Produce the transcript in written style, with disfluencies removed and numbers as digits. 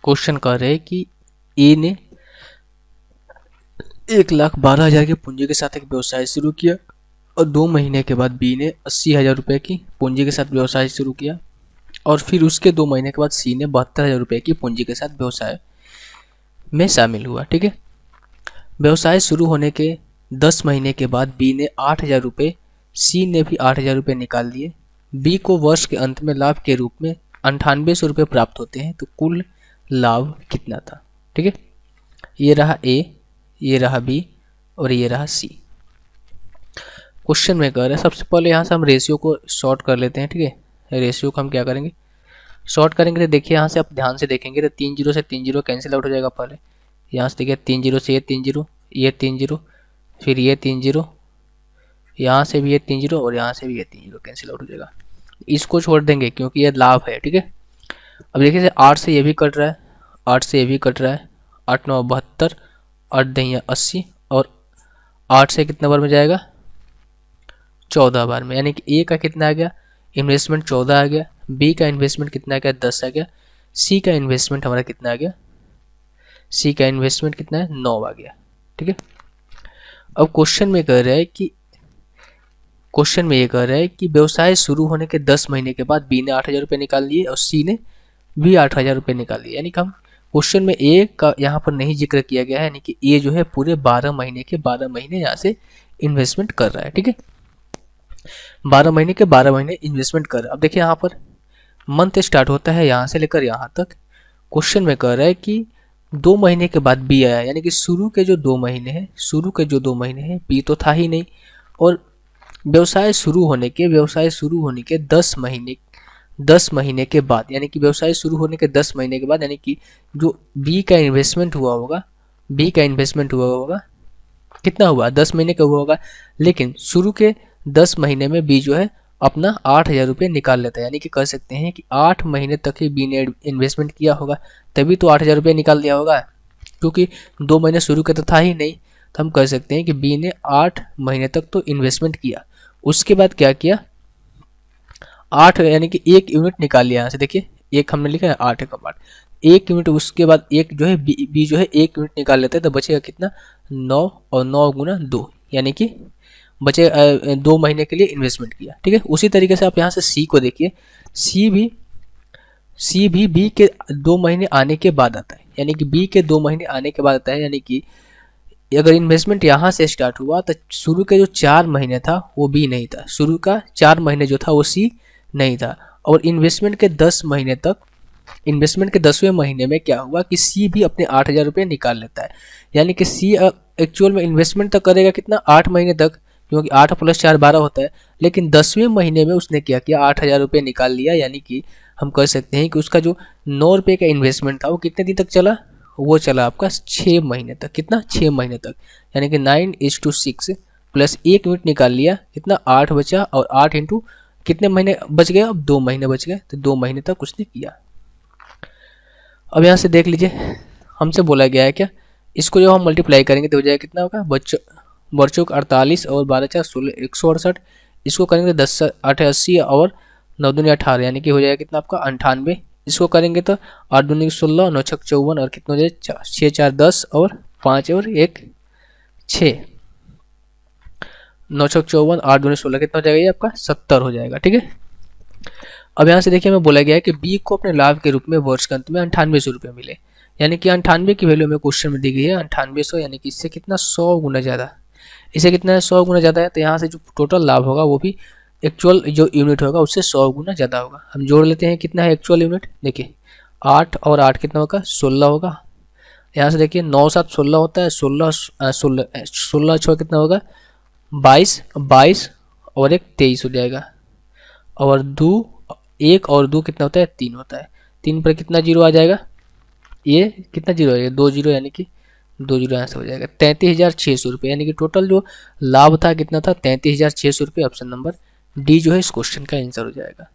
Question कह रहे हैं कि ए ने 1,12,000 की पूंजी के साथ एक व्यवसाय शुरू किया और 2 महीने के बाद बी ने 80,000 रुपये की पूंजी के साथ व्यवसाय शुरू किया और फिर उसके 2 महीने के बाद सी ने 72,000 रुपये की पूंजी के साथ व्यवसाय में शामिल हुआ। ठीक है, व्यवसाय शुरू होने के 10 महीने के बाद बी ने 8,000 रुपये, सी ने भी 8,000 रुपये निकाल लिए। बी को वर्ष के अंत में लाभ के रूप में 9800 रुपये प्राप्त होते हैं, तो कुल लाभ कितना था। ठीक है, ये रहा ए, ये रहा बी और ये रहा सी। क्वेश्चन में कह रहे हैं सबसे पहले यहाँ से हम रेशियो को शॉर्ट कर लेते हैं। ठीक है, रेशियो को हम क्या करेंगे, शॉर्ट करेंगे। तो देखिए यहाँ से आप ध्यान से देखेंगे तो 3 जीरो से 3 जीरो कैंसिल आउट हो जाएगा। पहले यहाँ से देखिए 3 जीरो से ये 3 जीरो, ये 3 जीरो, फिर ये 3 जीरो, यहाँ से भी ये 3 जीरो और यहाँ से भी ये 3 जीरो कैंसिल आउट हो जाएगा। इसको छोड़ देंगे क्योंकि ये लाभ है। ठीक है, अब देखिए 8 से ये भी कट रहा है, 8 से ये भी कट रहा है, 8 9 72, 8 10 80 और 8 से कितना बार में जाएगा, 14 बार में। यानी कि ए का कितना आ गया, इन्वेस्टमेंट 14 आ गया, बी का इन्वेस्टमेंट कितना आ गया, 10 आ गया, सी का इन्वेस्टमेंट हमारा कितना आ गया, सी का इन्वेस्टमेंट कितना है, 9 आ गया। ठीक है, अब क्वेश्चन में कह रहा है कि व्यवसाय शुरू होने के 10 महीने के बाद बी ने 8,000 रुपये निकाल लिए और सी ने भी 8,000 रुपये निकाल लिए। यानी कि हम क्वेश्चन में ए का यहाँ पर नहीं जिक्र किया गया है, यानी कि ए जो है पूरे 12 महीने के 12 महीने यहाँ से इन्वेस्टमेंट कर रहा है। ठीक है, 12 महीने के 12 महीने इन्वेस्टमेंट कर रहा है। अब देखिए यहाँ पर मंथ स्टार्ट होता है यहाँ से लेकर यहाँ तक। क्वेश्चन में कह रहा है कि 2 महीने के बाद बी आया, यानी कि शुरू के जो 2 महीने हैं, बी तो था ही नहीं। और व्यवसाय शुरू होने के 10 महीने के बाद, यानी कि व्यवसाय शुरू होने के 10 महीने के बाद, यानी कि जो बी का इन्वेस्टमेंट हुआ होगा कितना हुआ, 10 महीने का हुआ होगा। लेकिन शुरू के 10 महीने में बी जो है अपना 8,000 रुपये निकाल लेता है। यानी कि कह सकते हैं कि 8 महीने तक ही बी ने इन्वेस्टमेंट किया होगा, तभी तो 8,000 रुपये निकाल लिया होगा, क्योंकि 2 महीने शुरू के तो था ही नहीं। तो हम कह सकते हैं कि बी ने 8 महीने तक तो इन्वेस्टमेंट किया। उसके बाद क्या किया, 8 यानी कि 1 यूनिट निकाल लिया। यहाँ से देखिए 1 हमने लिखा है, 8 का 1 यूनिट। उसके बाद एक जो है बी जो है 1 यूनिट निकाल लेता है, तो बचेगा कितना, 9 और 9 गुना 2, यानी कि बचे 2 महीने के लिए इन्वेस्टमेंट किया। ठीक है, उसी तरीके से आप यहाँ से सी को देखिए, सी भी बी के 2 महीने आने के बाद आता है, यानी कि बी के 2 महीने आने के बाद आता है। यानी कि अगर इन्वेस्टमेंट यहाँ से स्टार्ट हुआ तो शुरू के जो 4 महीने था वो बी नहीं था, शुरू का 4 महीने जो था वो सी नहीं था। और इन्वेस्टमेंट के 10वें महीने में क्या हुआ कि सी भी अपने 8,000 रुपये निकाल लेता है। यानी कि सी एक्चुअल में इन्वेस्टमेंट तक करेगा कितना, 8 महीने तक, क्योंकि 8 + 4 12 होता है। लेकिन 10वें महीने में उसने क्या किया, 8,000 रुपये निकाल लिया। यानी कि हम कह सकते हैं कि उसका जो 9 रुपये का इन्वेस्टमेंट था वो कितने दिन तक चला, वो चला आपका 6 महीने तक। कितना, 6 महीने तक। यानी कि 9:6 प्लस 1 यूनिट निकाल लिया, कितना, 8 बचा, और 8 इंटू कितने महीने बच गए, अब 2 महीने बच गए, तो 2 महीने तक उसने किया। अब यहाँ से देख लीजिए, हमसे बोला गया है क्या, इसको जब हम मल्टीप्लाई करेंगे तो हो जाएगा कितना होगा, बच्चों 48 और 12 4 16 168। इसको करेंगे 10 8 80 और 9 दूनी 18, यानी कि हो जाएगा कितना आपका 98। इसको करेंगे तो 8 दूनी 16, 9 6 54 और कितना हो जाएगा 6 4 10 और 5 और 1 6, 9 6 54, 8 दूनी 16, कितना हो जाएगा ये आपका 70 हो जाएगा। ठीक है, अब यहाँ से देखिए हमें बोला गया है कि बी को अपने लाभ के रूप में वर्ष के अंत में 9800 रुपये मिले। यानी कि 98 की वैल्यू में क्वेश्चन में दी गई है 9800, यानी कि इससे कितना 100 गुना ज़्यादा, इसे कितना है 100 गुना ज़्यादा है। तो यहाँ से जो टोटल लाभ होगा वो भी एक्चुअल जो यूनिट होगा उससे 100 गुना ज़्यादा होगा। हम जोड़ लेते हैं, कितना है एक्चुअल यूनिट, देखिए 8 और 8 कितना होगा, 16 होगा। यहाँ से देखिए 9 7 16 होता है, 16 6 कितना होगा 22 22 और 1 23 हो जाएगा। और 1 और 2 कितना होता है, 3 होता है। 3 पर कितना जीरो आ जाएगा, ये कितना जीरो आ जाएगा, 2 जीरो, यानी कि 2 जीरो यहाँ से हो जाएगा 33,600 रुपये। यानी कि टोटल जो लाभ था कितना था, 33,600 रुपये। ऑप्शन नंबर डी जो है इस क्वेश्चन का आंसर हो जाएगा।